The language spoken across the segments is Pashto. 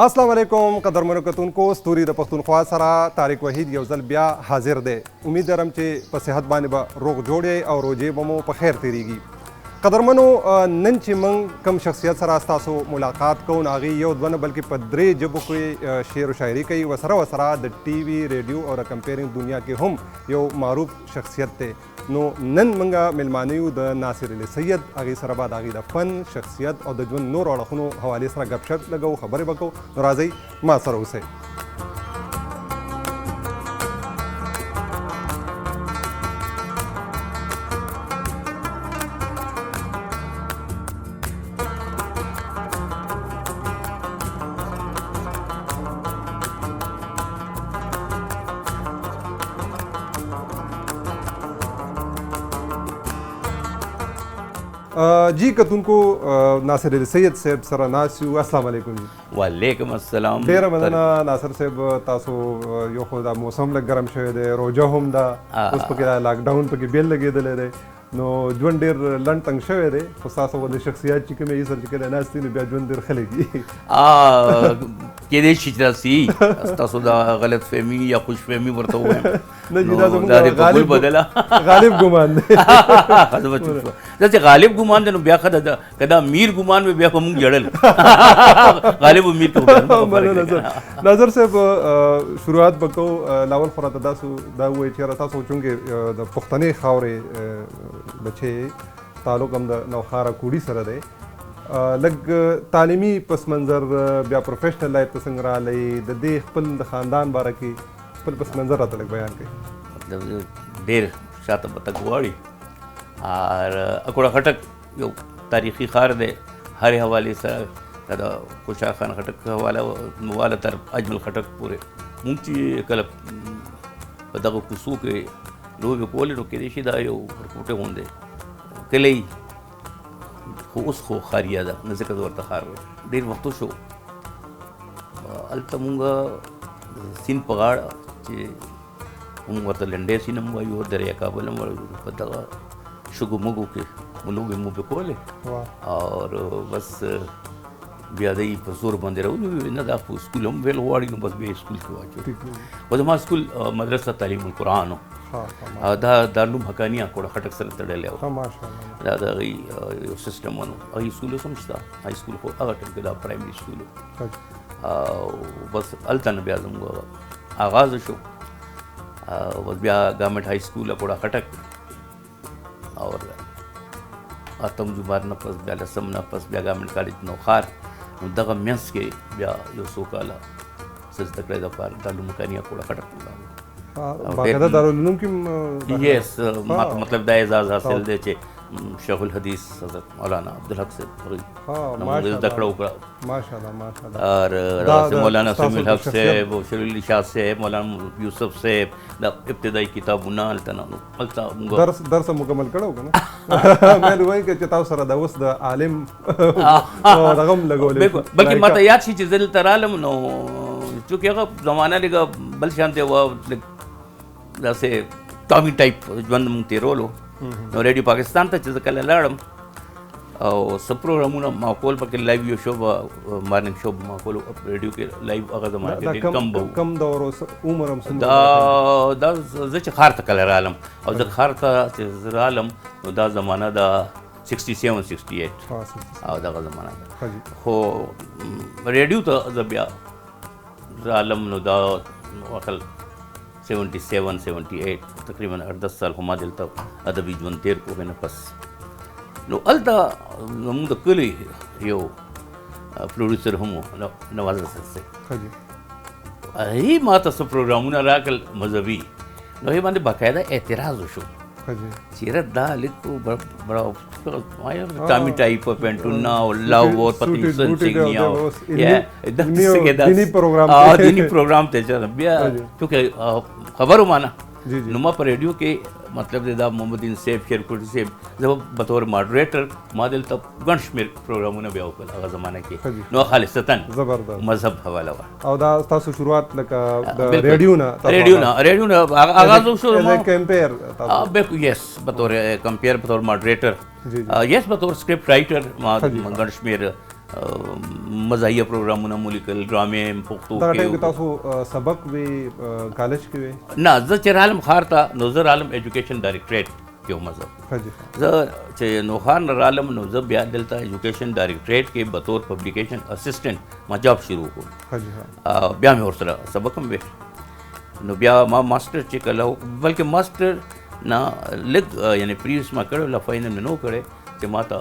अस्सलाम वालेकुम कदरमनो कतुनको स्तोरी द पख्तूनख्वा सरा तारिक वहीद यौ ज़ल बिया हाजिर दे उम्मीद दरम चे په صحت باندې به روغ جوړې او روجې به مو په خیر تیریږي قدرمنو نن چې موږ کم شخصیت سره ستاسو ملاقات کوو نو هغې یو دوه نه بلکې په درې ژبو کې شعر و شاعري کوي وسره د ټي وي ریډیو او د کمپیرنګ دنیا کې هم یو معروف شخصیت دی نو نن موږ میلمانه یو د ناصر علي سید هغې سره به د هغې د فن شخصیت او د ژوند نورو اړخونو حوالې سره ګپ شپ لګو خبرې به کوو نو راځئ ما سره اوسئ जी कतुनको नासिर अली सैयद साहब सरा नासियो अस्सलाम वालेकुम जी वालेकुम अस्सलाम ډیره مننه ناصر صاحب تاسو یو خو دا موسم لږ ګرم شوی دی روجه هم ده اوس پکې لاک ډاون پکې بیل لګېدلی دی نو ژوند ډېر لنډ تنګ شوی دی خو ستاسو غوندې شخصیت چې کوم یې سره چې کله ناست دي نو بیا ژوند ډېر ښه لګي کېدای شي چې داسې ستاسو دا غلط فهمي یا خوش فهمي ورته ووایم نه جي دا زموږ غالب ګمان دی دا چې غالب ګمان دی نو بیا ښه ده که دا میر ګمان وي بیا به مونږ ژړل غالب او میر کې ناظر صاحب شروعات به کوو لاول خو راته دا ووایي چې تاسو چونکې د پښتنې خاورې بچې تعلق هم د نوخاره کوډي سره دی لږ تعلیمي پس منظر بیا پروفیشنل لایف ته څنګه راغلی د دې خپل د خاندان باره کې خپل پس منظر راته لږ بیان کړئ ډېر شاته به تګ غواړي اکوړه خټک یو تاریخي ښار دی هرې حوالې سره د خوشحال خان خټک حواله تر اجمل خټک پورې مونږ چې کله په دغه کوڅو کې لوبې کولې نو کېدای شي دا یو ورکوټې غوندې کلی خو اوس خو ښاریا ده نه ځکه زه ورته ښار وایم ډېر وختو شو هلته مونږ سیند په غاړه چې مونږ ورته لنډی سیند هم وایو دریا کابل هم وایو په دغه شګو مږو کې مو لوبې مو پې کولې او بس بیا دی په زور باندې راولي نه دا خو سکول هم ویل غواړي نو بس بیا سکول کې واچوي خو زما سکول مدرسه تعلیم القرآن و دا دارالعلوم حقانیه کوړه خټک سره تړلی و دا د هغې یو سسټم ونه هغې سکول اوس هم شته های سکول خو هغه ټایم کې دا پرایمري سکول و او بس هلته نه بیا زموږ آغاز شو بس بیا ګورمنټ های سکول کوړه خټک اور اتم جمعار نه پس بیا لسم نه پس بیا ګورمنټ کالج نوخار نو دغه منځ کې بیا یو څو کاله څه زده کړی دپاره دارالعلوم حقانیه کوړه خټک ولاړو باقاعده دارالعلوم کې یس مطلب دا اعزاز حاصل دی چې شیخ الحدیث حضرت مولانا عبدالحق صاحب هغوی زده کړه وکړه ماشاءالله اور مولانا سمیع الحق صاحب او شیر علي شاه صاحب مولانا یوسف صاحب دا ابتدایي کتابونه هلته درس مکمل کړی و که نه مې وایي که چې تاسو سره د اوس د عالم دغه هم لګولی بلکې ما ته یاد شي چې زه دلته رالم نو چونکې هغه زمانه لږه بل شانتې وه داسې ټامي ټایپ ژوند مونږ تېرولو نو ریډیو پاکستان ته چې زه کله لاړم او څه پروګرامونه ما کول پکې لایو یو شو به مارننګ شو به ما کول ریډیو کې لایو هغه زمانه کې ډېر کم به کم دور عمر هم دا زه چې ښار ته کله رالم او زه ښار ته چې زه رالم نو دا زمانه د 67 68 او دغه زمانه ده خو ریډیو ته زه بیا رالم نو دا عقل 77 78 تقریبا 8-10 سال خو ما دلته ادبي ژوند تېر کړو نه پس نو هلته زموږ د کلي یو پروډیوسر هم و نواز رسد صاحب هغې ما ته څه پروګرامونه راکړل مذهبي نو هغې باندې باقاعده اعتراض وشو چیرې دا لیکو بڑا ټامي ټایپ پینټونه او لو اور پتې سنسنګ دینی پروګرام ته چې بیا چونکې خبر ومانه نو ما په ریډیو کې مطلب دی دا محمد دین صاحب شیرکوټي صاحب زه بطور ماډریټر ما دلته ګڼ شمېر پروګرامونه بیا وکړل هغه زمانه کې نو خالصتاً مذهب حواله وه او دا ستاسو شروعات لکه د ریډیو نه آغاز وشو کمپیر یس بطور کمپیر بطور ماډریټر یس بطور سکرپټ رائټر ما ګڼ شمېر مزاحیه پروګرامونه مو لیکل، ډرامې پښتو دا ټیم کې کې. تاسو سبق وی کالج کې وی؟ نه زه چې رالم ښار ته نو زه رالم ایجوکیشن ډایرکټریټ کې وم. زه چې نو ښار نه رالم نو زه بیا دلته ایجوکیشن ډایرکټریټ کې بطور پبلیکیشن اسسټنټ ما جاب شروع کړ. بیا مې ورسره سبق هم وی. نو بیا ما ماسټر چې کله بلکې ماسټر نه لږ یعنی پریویس ما کړی لا فاینل مې نو کړی چې ما ته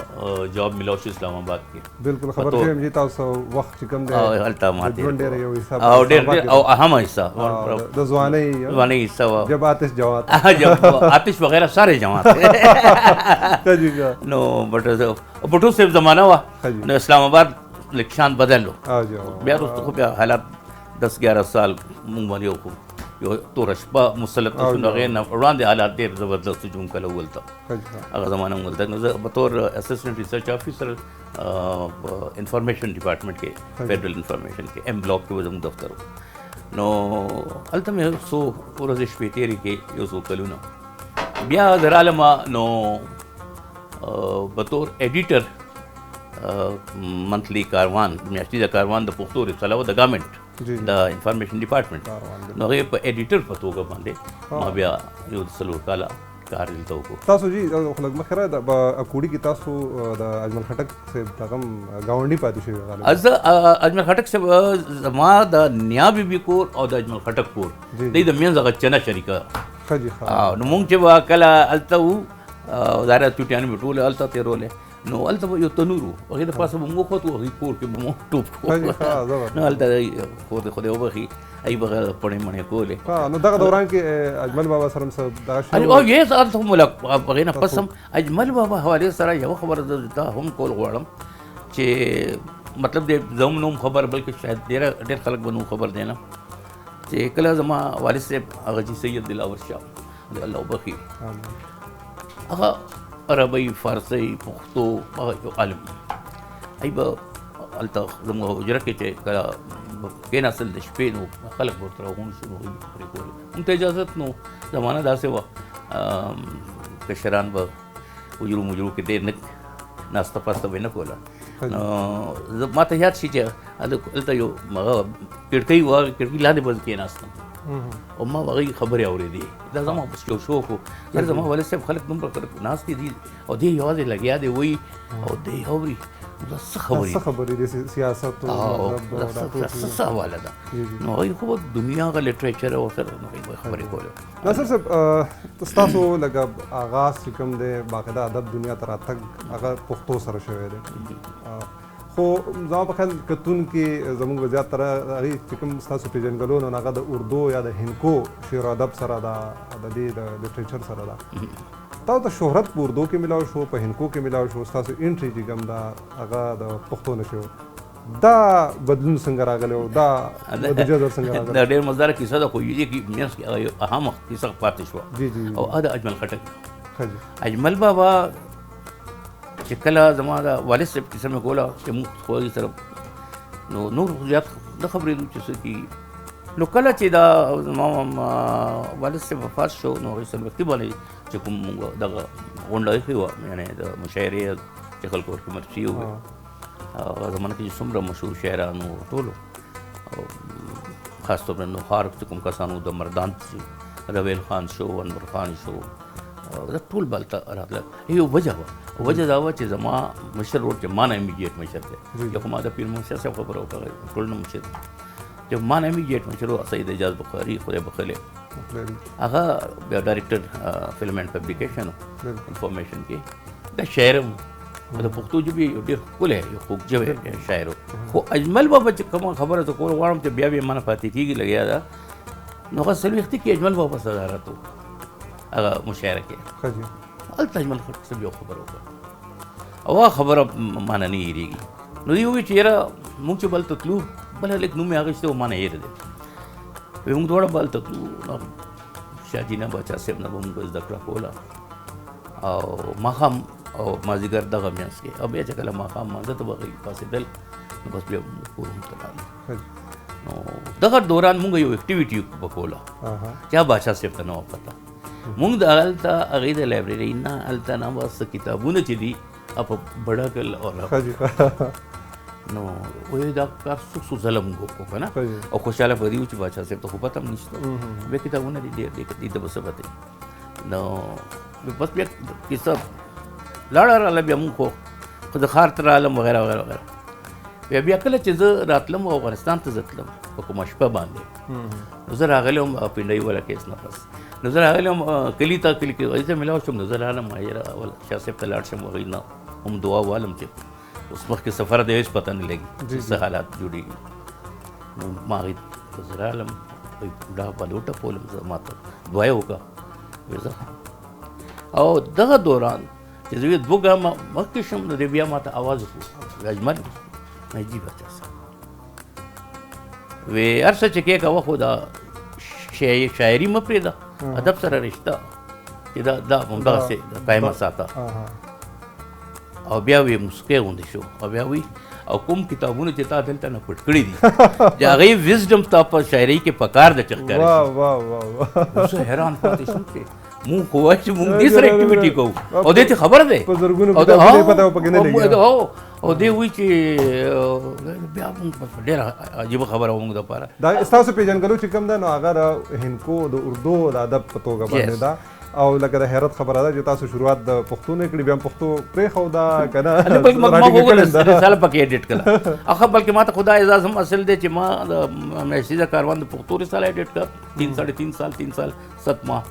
جاب ملاو شو اسلام آباد کې. بالکل خبر شوم چې تاسو وخت چې کوم دی هلته ما ژوند ډېر یو حساب او ډېر او اهمه حصہ د ځوانۍ حصہ و جب آتش جوات جب آتش وغیرہ سارے جماعت نو بټو صاحب زمانہ وا نو اسلام آباد لکشان بدل بیا وروسته خو بیا حالات 10-11 سال مونږ باندې وکړو یو تور شپه مسلط شو نو هغې نه وړاندې حالات ډېر زبردست وو چې مونږ کله ولته هغه زمانه مونږ ولته نو زه بطور اسسټنټ ریسرچ افیسر انفارمیشن ډپارټمنټ کې فیډرل انفارمیشن کې ایم بلاک کې به زموږ دفتر و. نو هلته مې څو ورځې شپې تېرې کې یو څو کلونه. بیا زه رالم نو بطور ایډیټر منتھلی کاروان میاشتي د کاروان د پښتو رساله و د ګورنمنټ د انفارمیشن ډپارټمنټ نو هغې په ایډیټر په توګه باندې ما بیا یو 4 کاله کار دلته وکړو. تاسو جی خو لږ مخکې را د اکوړي کې تاسو د اجمل خټک صاحب دغه ګاونډي پاتې شوي غالبا. زه اجمل خټک صاحب زما د نیا بیبي کور او د اجمل خټک کور دوی د منځ هغه چنه شریکه نو مونږ چې به کله هلته وو ظاهره چوټیانې مې ټولې هلته تېرولې نو هلته یو تنور و هغې د پاسه به مونږ وخوتو هغې کور کې به مو ټوپ کړو نو هلته کور د خدای وبخي هغې به پړې مڼې کولې. نو دغه دوران کې اجمل بابا سره هم دغه شی او یې هلته هم هغې نه پس هم اجمل بابا حوالې سره یوه خبره زه دا هم کول غواړم چې مطلب دی زه هم نوم خبر بلکې شاید ډېر خلک به نوم خبر دی نه چې کله زما والد صاحب هغه جي سید دلاور شاه د الله وبخي هغه عربی فارسی پښتو هغه یو عالم ای به هلته زموږ حجره کې چې کله کېناستل د شپې نو خلک به ورته راغونډ شو نو هغوی به خبرې کولې. موږ ته اجازت نو زمانه داسې وه کشران به حجرو مجرو کې ډېر نه ناسته پاسته به یې نه کوله. نو ما ته یاد شي چې هلته یو هغه کړکۍ وه کړکۍ لاندې به زه کېناستم او ما هغې خبرې اورېدې دا زما یو شوق و یاره زما والد صاحب خلک دومره خلک ناست دي او دی یوازې لګیا دی وایي او دی اوري دا څه خبرې دي سیاست څه حواله ده نو هغوی خو دنیا هغه لټریچر او سره هغوی خبرې کولې. ناصر صاحب ستاسو لږ آغاز چې کوم دی باقاعده ادب دنیا ته راتګ هغه پښتو سره شوی دی خو زما په خیال کتون کې زموږ زیاتره هغې چې کوم ستاسو پېژنګلو نو هغه د اردو یا د هندکو شعر و ادب سره ده د دې د لټریچر سره ده. تاسو ته شهرت په اردو کې ملاو شو په هندکو کې ملاو شو ستاسو انټري چې کوم ده هغه د پښتو نه شو دا بدلون څنګه راغلی و دا جذر څنګه راغلی؟ دا ډېر مزداره کیسه ده خو دې کې منځ کې هغه یو اهمه کیسه پاتې شوه او هغه د اجمل خټک. اجمل بابا چې کله زما د والد صاحب کیسه مې کوله چې موږ خو هغې سره نو نور زیات نه خبرېدو چې څه کېږي. نو کله چې دا زما والد صاحب وفات شو نو هغې څلوېښتي باندې چې کوم موږ دغه غونډه ایښې وه یعنې د مشاعرې چې خلکو ورکې مرچي وې هغه زمانه کې چې څومره مشهور شاعران وو ټولو او خاص طور نو ښار چې کوم کسان وو د مردان چې رویل خان شو انور خان شو دا ټول به هلته راتله. یو وجه وه وجه دا وه چې زما مشر ورور چې ما نه امیډیټ مشر دی یا خو ما د پیر محمد صاحب خبره وکړه ټول نه مشر چې ما نه امیډیټ مشر و سید اعجاز بخاري خدای بخښلی هغه بیا ډایرکټر فلم اینډ پبلیکیشن انفارمیشن کې دا شاعر و د پښتو ژبې یو ډېر ښکلی یو خوږ ژبی شاعر و. خو اجمل بابا چې کومه خبره زه کول غواړم چې بیا بیا مانه پاتې کېږي لګیا ده نو هغه څلوېښتي کې اجمل بابا صدارت و هغه مشاعره کې هلته اجمل خټک صاحب یو خبره وکړه او هغه خبره مانه نه هېرېږي. نو دوی وویل چې یاره موږ چې به هلته تلو بله لږ نوم یې اخیستی و مانه هېر دی وایي موږ دواړه به هلته تلو نو شاه جینا باچا صاحب نه به موږ زده کړه کوله او ماښام او مازدیګر دغه میاشت کې او بیا چې کله ماښام مانځه ته به هغوی پاڅېدل نو بس بیا کور هم ته لاړل. نو دغه دوران موږ یو اکټیویټي به کوله چې باچا صاحب ته نه وه پته مونږ د هلته هغې د لایبرري نه هلته نه بس کتابونه چې دي په بډه کل او نو وې دا کار څو ظلم وکړو کنه او خوشاله پدې چې بادشاہ صاحب ته خو پته هم نشته به کتابونه دي دې ته بس پته نو بس بیا کیسه لاړه بیا موږ خو د خار تر عالم وغیرہ وغیرہ وغیرہ بیا کله چې زه راتلم افغانستان ته ځتلم په کومه شپه باندې نو زه راغلی وم پنډۍ والا کیس نه پس نو زه راغلی وم کلي ته کلي کې زه ملاو شوم نو زه لاړم یاره اول شاه صاحب ته لاړ شم هغوی نه هم دعا والم چې اوس مخکې سفر دی هېڅ پته نه لګي چې څه حالات جوړېږي نو ما هغوی ته زه رالم دا باندې وټپولم زه ما ته دعا یې وکړه او دغه دوران چې زه دوه ګامه مخکې شم نو دی بیا ما ته اواز وکړو اجمل نجیب بچا صاحب وی هر څه چې کې کوه خو دا شاعري مه پرېږده ادب سره رشته چې دا همدغسې قایمه ساته او بیا وی موسیقي غوندې شو او بیا وی او کوم کتابونه چې تا دلته نه پټ کړي دي چې هغې وزډم تا په شاعرۍ کې پکار ده چې ښکاره شي زه حیران پاتې شوم چې مونږ خو وایو چې مونږ دې سره اکټیویټي کوو او دې ته خبر دی او دې وایي چې بیا مونږ ډېره عجیبه خبره وه مونږ دپاره دا ستاسو پېژنګلو چې کوم ده نو هغه د هندکو د اردو د ادب په توګه باندې ده او لکه د حیرت خبره ده چې تاسو شروعات د پښتو نه کړي بیا هم پښتو پرېښوده که نه رساله پکې ایډیټ کړه هغه بلکې ما ته خدا اعزاز هم اصل دی چې ما د معشیزه کاروان د پښتو رساله ایډیټ کړه 3 سال 7 ماه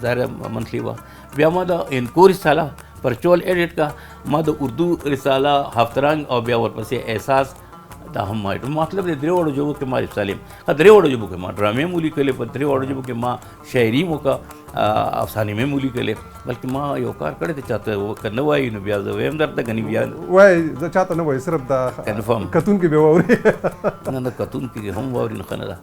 ظاهر منثلی وه بیا ما د هندکو رساله پرچول ایډیټ کا ما د اردو رساله هفترنګ او بیا ورپسې احساس دا هم ما مطلب د درې وړو ژبو کې ما رسالې درې وړو ژبو کې ما ډرامې مو لیکلې په درې وړو ژبو کې ما شاعري مو کا افسانې مې مو لیکلې بلکې ما یو کار کړی دی چاته که نه وایي نو بیا زه ویم درته کني بیا وایي زه چاته نه وایي صرف دا کنفرم کتون کې به واوري نه نه کتون کې هم واوري نو ښه نه ده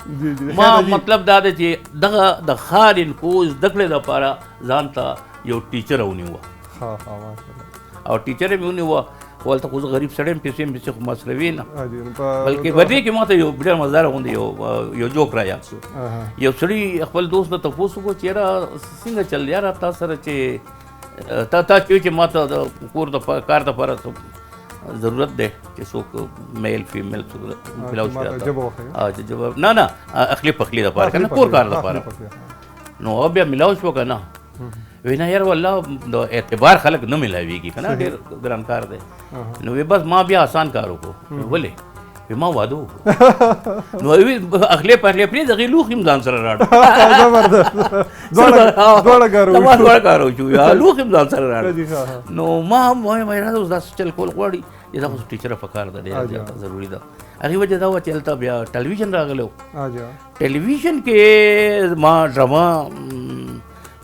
ما مطلب دا دی چې دغه د ښار انکو زده کړې دپاره ځان ته یو ټیچر ونیوه او ټیچر یې مې ونیوه خو هلته خو زه غریب سړی یم پیسې مې خو مصرفي نه بلکې بدې کې ما ته یو ډېر مزداره غوندې یو جوک را یاد شو یو سړي خپل دوست نه تپوس وکړو چې یاره څنګه چل یاره تا سره چې تا چې چې ما ته د کور د کار دپاره ضرورت دی چې څوک میل فیمیل څوک ملاو شي نه نه اخلي پخلي دپاره که نه کور کار دپاره نو بیا ملاو شو که نه وی نه یار والله د اعتبار خلک نه ملاویږي که نه ډېر ګران کار دی نو وی بس ما بیا آسان کار وکړو ولې وی ما واده وکړو نو وی اخلې پخلې پرېږده هغې لوښي هم ځان سره راوړه دواړه کار وشو لوښي هم ځان سره راوړه نو ما هم وایم یاره اوس داسې چل کول غواړي چې دا خو ټیچره پکار ده ډېره زیاته ضروري ده هغې وجه دا وه چې هلته بیا ټلویزیون راغلی و ټلویزیون کې ما ډرامه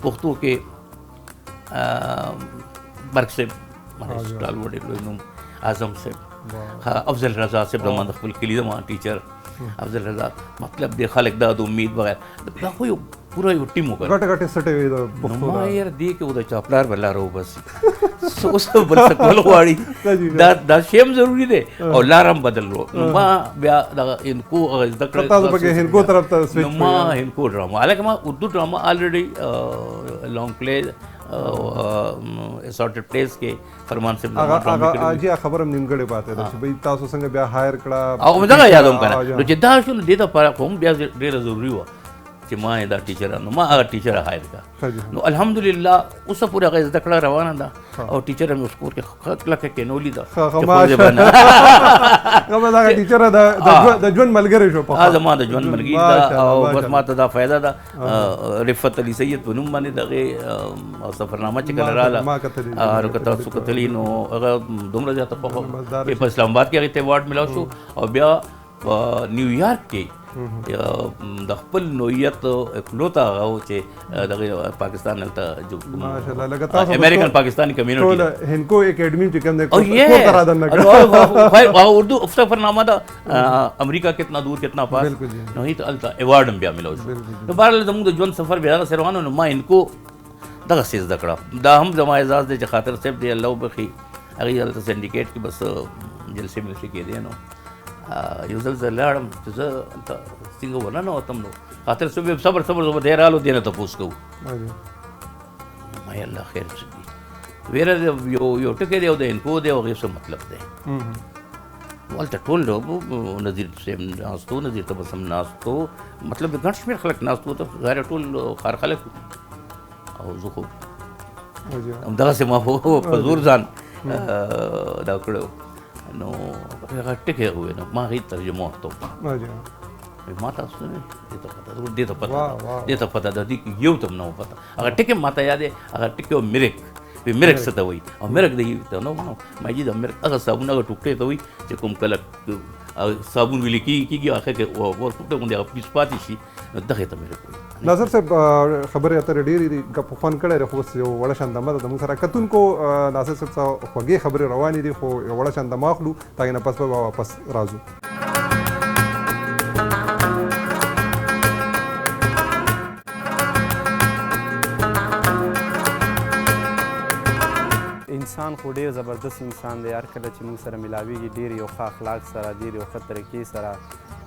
پښتو کې برق صاحب ټال وړ ډېر لوی نوم اعظم صاحب افضل رضا صاحب زما د خپل کلي زما ټیچر افضل رضا مطلب د خلک دا د امید بغیر دا خو یو پوره یو ټیم وکړ ګټه ګټه سټې وي د پښتو ما یار دې کې و د چاپلار بل لارو بس اوس بل څه کول غواړي دا شیم ضروری دی او لارم بدل نو ما بیا د هندکو زده کړه تاسو پکې هندکو طرف ته سویچ ما هندکو ډرامه حالانکه ما اردو ډرامه الریډي لانګ پلی اسارټډ پلیس کې فرمان صاحب هغه اجي خبرم نیمګړې پاتې ده چې بھئی تاسو څنګه بیا هایر کړه او مزه یادوم کنه نو چې دا شو دې ته پر کوم بیا ډېر ضروری و چې ما دا ټیچر نو ما هغه ټیچر هایر کړه نو الحمدلله اوس پورې هغه زده کړه روانه ده او ټیچر مې اوس کور کې خط لکه کې نولې ده هغه دا ټیچر د ژوند ملګری شو په هغه ما د ژوند ملګری ده او بس ما ته دا فائدہ ده رفعت علي سید په نوم باندې دغه سفرنامه چې کله رااله هغه تاسو کتلی نو هغه دومره زیاته په اسلام آباد کې هغه ته ایوارډ ملاو شو او بیا نیویارک کې د خپل نوعیت اکلوتا هغه چې دغه پاکستان ته ماشاءالله لکه تاسو امریکن پاکستانی کمیونټي هندکو اکیډمی چې کوم او اردو سفرنامه ده امریکا کتنا دور کتنا پاس نو هیڅ الته ایوارډ هم بیا ملو شو نو بهرحال زموږ د ژوند سفر بیا سره روانو نو ما هندکو دغه څه زده کړه دا هم زما اعزاز دی چې خاطر صاحب دی الله وبخي هغې هلته سنډیکیټ کې بس جلسې ملسې کېدې نو یو ځل زه لاړم چې زه هلته څنګه ورننوتم نو خاطر صاحب صبر زه به دی رالو دې نه تپوس کوو ما الله خیر ویره یو ټکی دی او د هندکو دی او هغې څه مطلب دی ولته ټول نظیر صاحب ناستو، نظیر تبسم ناستو، مطلب ګڼ شمېر خلک ناستو، ته غیر ټول ښار خلک او زه خو همدغسې ما خو په زور ځان دا کړی نو هغه ټکي وویل، ما هغې ترجمه ورته وکړه، ما تاسو نه دې ته پته ده، دې کې یو ته هم نه وه پته. هغه ټکي ما ته یاد دی، هغه ټکي و مرک، مرک څه ته وایي، او مرک دی ته نه وایي ماجي د مرک هغه صابون هغه ټوکټې ته وایي چې کوم کله صابون ویلې کېږي اخر کې ورټوکټه غوندې هغه پیس پاتې شي، نو دغې ته مرک وایي. ناصر صاحب خبرې اترې ډېرې دي، ګپ خوند کړی دی، خو اوس یو وړه شان دمه ده د موږ سره کتونکو. ناصر صاحب څه خوږې خبرې روانې دي، خو یو وړه شان دمه اخلو، تاکې نه پس به واپس راځو. انسان خو ډېر زبردست انسان دی، هر کله چې موږ سره ملاویږي ډېر یو ښه اخلاق سره، ډېر یو ښه طریقې سره.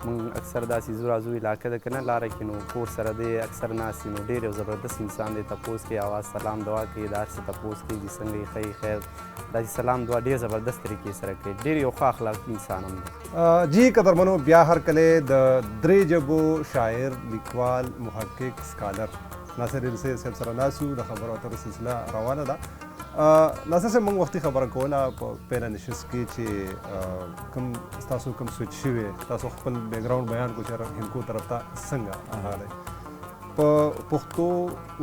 موږ اکثر داسې زو راځو علاقه ده که نه لاره کې، نو کور سره دی اکثر ناست نو ډېر یو زبردست انسان دی. تپوس کوي، اواز سلام دعا کوي، د هر څه تپوس کېږي څنګه یې ښه خیر، داسې سلام دعا ډېر زبردست طریقې سره کوي، ډېر یو ښه اخلاقي انسان هم دی. جی قدرمنو، بیا هر کله د درې ژبو شاعر، لیکوال، محقق، سکالر ناصر السید صاحب سره ناسو، د خبرو اترو سلسله روانه ده. ناصر صاحب موږ وختي خبره کوله په پیله نشست کې چې کوم ستاسو کوم سوچ شوی، تاسو خپل بیک ګراوند بیان کو چې هندکو طرف ته څنګه راغلی. په پښتو،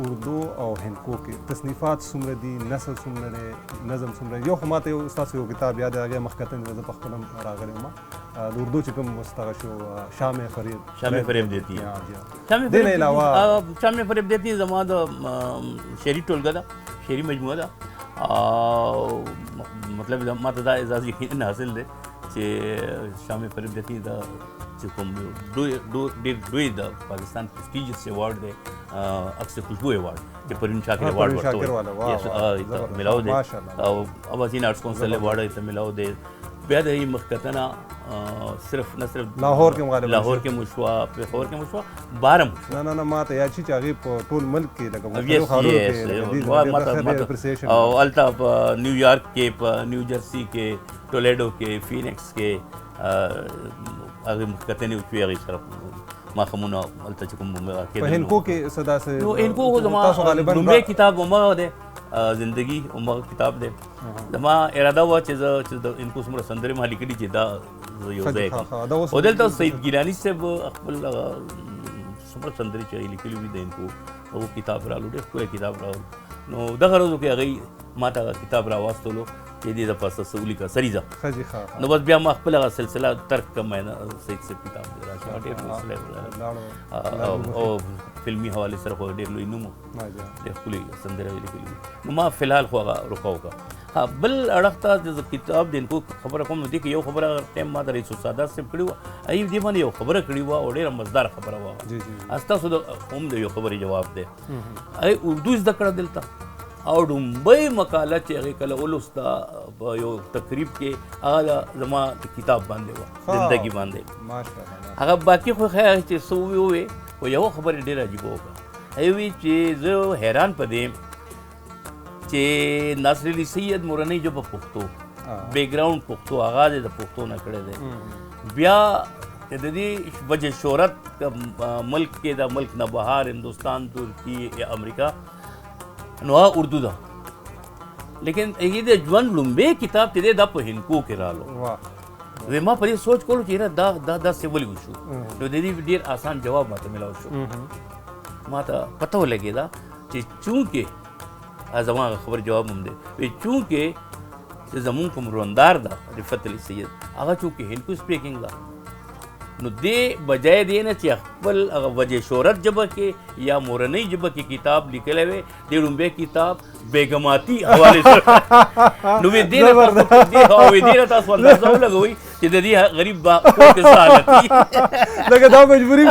اردو او هندکو کې تصنیفات څومره دي، نثر څومره دی، نظم څومره دی؟ یو خو ماته یو ستاسو یو کتاب یاد دی، هغې مخکتن زه په خپل هم راغلی وم، د اردو چې کوم مستغه شو شام فریب، شام فریب دیتی دې نه علاوه شام فریب دیتی زما د شعري ټولګه ده، شعري مجموعه ده، او مطلب ما ته دا اعزاز یقینا حاصل دی چې شام فریب دیتی دا چې کوم ډېر لوی د پاکستان پرسټیجس ایوارډ دی، عکس خوشبو ایوارډ چې پروین شاکر ایوارډ ورته وایي ملاو دی، او اباسین آرټس کونسل ایوارډ ته ملاو دی. بیا د هغې مخکتنه صرف نه صرف لاهور کې غالبا لاهور کې مو شوه، پېښور کې مو شوه، باره مو شوه. نه ما ته یاد شي چې هغې په ټول ملک کې لکه مختلفو ښارونو کې او هلته په نیویارک کې، په نیو جرسي کې، ټولیډو کې، فینکس کې هغې مخکتنې وشوې، هغې سره ماښامونه هلته چې کوم په هندکو کې څه داسې؟ نو هندکو خو زما لومړی کتاب همغه دی، زندگی همغه کتاب دی. زما اراده وه چې زه د هندکو څومره سندرې ما لیکلي چې دا زه یو ځای کړم، او دلته سید ګیلاني صاحب خپل څومره سندرې چې هغې لیکلي وي د هندکو، هغه کتاب راغلو، ډېر ښکلی کتاب راغلو. نو دغه ورځو کې هغې ما ته کتاب راواستلو چې دې دپاسه څه ولیکه سریزه، نو بس بیا ما خپل هغه سلسله ترک کړم، سید صاحب کتاب دی راشه ډېر او فلمي حوالې سره خو ډېر لوی نوم و، ډېر ښکلي سندرې یې لیکلي دي. نو ما فلحال خو هغه رخه وکړه. ها بل اړخ ته د کتاب د هندکو خبره کوم نو دې کې یو خبره هغه ټایم ما د رئیس السادات صاحب کړې وه، هغې دې باندې یو خبره کړې وه او ډېره مزدار خبره وه، ستاسو د هم د یو خبرې جواب دی. هغې اردو زده کړه دلته، او ډومبۍ مقاله چې هغې کله ولوسته په یو تقریب کې، هغه زما د کتاب باندې وه، زندګي باندې. هغه باقي خو خیر چې څه ووې، خو یوه خبرې ډېره عجیبه وکړه، هغې وی چې زه حیران په دې چې ناصر علي سید مورنۍ ژبه پښتو، بیک ګراوند پښتو، آغاز یې د پښتو نه کړی دی. بیا چې د دې وجه شهرت ملک کې د ملک نه بهر هندوستان، ترکی یا امریکا، نو هغه اردو ده. لیکن هغې د ژوند لومبی کتاب چې دی دا په هندکو کې رالو. وی ما په دې سوچ کولو چې یاره دا داسې ولې وشو، نو د دې ډېر آسان جواب ماته میلاو شو. ما ته پته ولګېده چې چونکې زما خبر جواب هم دی، وی چونکې چې زمونږ کوم روندار ده رفت علي سید، هغه چونکې هندکو سپیکینګ ده، نو دې بجای دی نه چې خپل هغه وجه شهرت ژبه کې یا مورنۍ ژبه کې کتاب لیکلی وی، د لومبی کتاب بیګماتي حوالې سره، نو وی دې نه تاسو اندازه ولګوئ چې د دې غریب با کور کې څه حالت وي. لکه دا مجبوري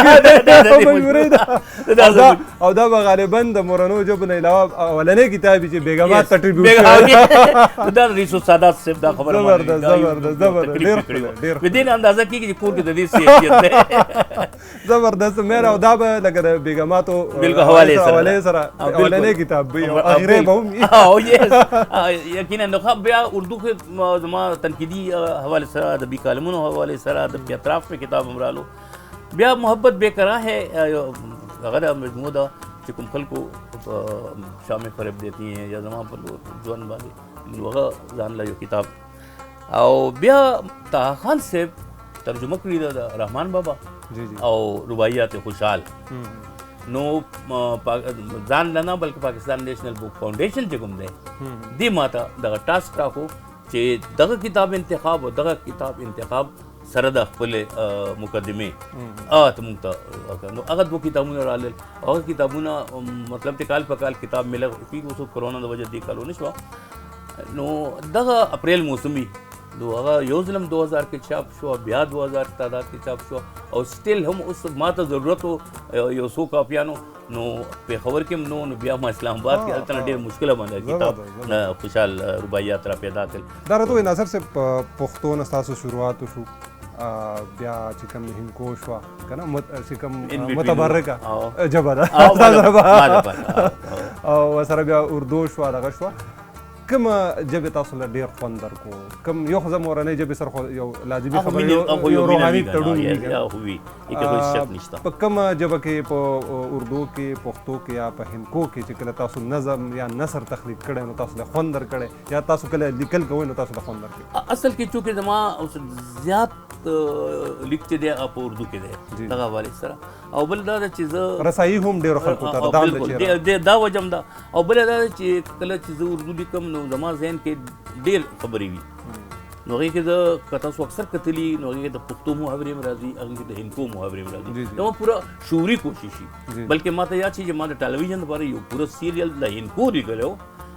مجبوري ده، او دا به غالبا د مورنو ژبو نه علاوه اولنی کتاب چې بیګمات ته ټریبیوټ، دا رئیس السادات صاحب دا خبره زبردست ډېر دې نه اندازه کېږي چې کور کې د دې څه حیثیت دی. زبردست مېر، او دا به لکه د بیګماتو بالکل حوالې سره اولنی کتاب وي او اخرې به هم او یقینا. نو بیا اردو کې زما تنقیدي حوالې سره ادبي کالمونو حواله سره د اطراف په کتاب هم رالو بیا محبت بےقرار ہے هغه د مجموعه ده چې کوم خلکو شامل فریب دیتی ہیں یا زمان پر ځوان باندې نو هغه ځان له یو کتاب او بیا طه خان صاحب ترجمه کړی ده د رحمان بابا جی جی او رباعیات خوشحال نو ځان لنا بلکې پاکستان نیشنل بک فاؤنډیشن چې کوم دی دی ماته دغه ټاسک راکو چې دغه کتاب انتخاب او دغه کتاب انتخاب سره د خپل مقدمه ته مونږ ته نو هغه دوه کتابونه رالل هغه کتابونه مطلب چې کال په کال کتاب مله کیږي اوس کرونا د وجه دی کالو نشو نو دغه اپریل موسمي نو هغه یو ظلم 2000 کې چاپ شو بیا 2000 تعداد کې چاپ شو او سټیل هم اوس ماته ضرورت یو څو کاپیانو نو په خبر کې نو بیا ما اسلام آباد کې البته ډېر مشکله باندې کتاب خوشحال رباعیات را پیدا کړل دا راته ناصر صاحب پښتو نه تاسو شروعات وشو بیا چې کوم هندکو شو کنه چې کوم متبرکه جبه ده او سره بیا اردو شو دغه شو کوم جبه تاسو له ډیر خوند درکو کوم یو خزه مورنۍ جبه سره یو لازمي خبره یو روحاني تړون یا هوی یک هیڅ شک نشته په کوم جبه کې په اردو کې پښتو کې یا په هندکو کې چې کله تاسو نظم یا نثر تخلیق کړئ نو تاسو له خوند درکړئ یا تاسو کله لیکل کوئ نو تاسو له خوند درکړئ اصل کې چونکه زما زیات لیکته دی په اردو کې دی دغه حواله سره او بل دا چې رسایي هم ډیر خلکو ته دال دی دا وجم دا او بل دا چې کله چې اردو لیکم نو زما ذهن کې ډیر خبرې وي نو هغه کې د کته سو اکثر کتلی نو هغه د پښتو محاورې مرادي هغه د هندکو محاورې مرادي نو پورا شعوري کوشش بلکې ماته یا چې ما د ټلویزیون لپاره یو پورا سیریل د هندکو لګلو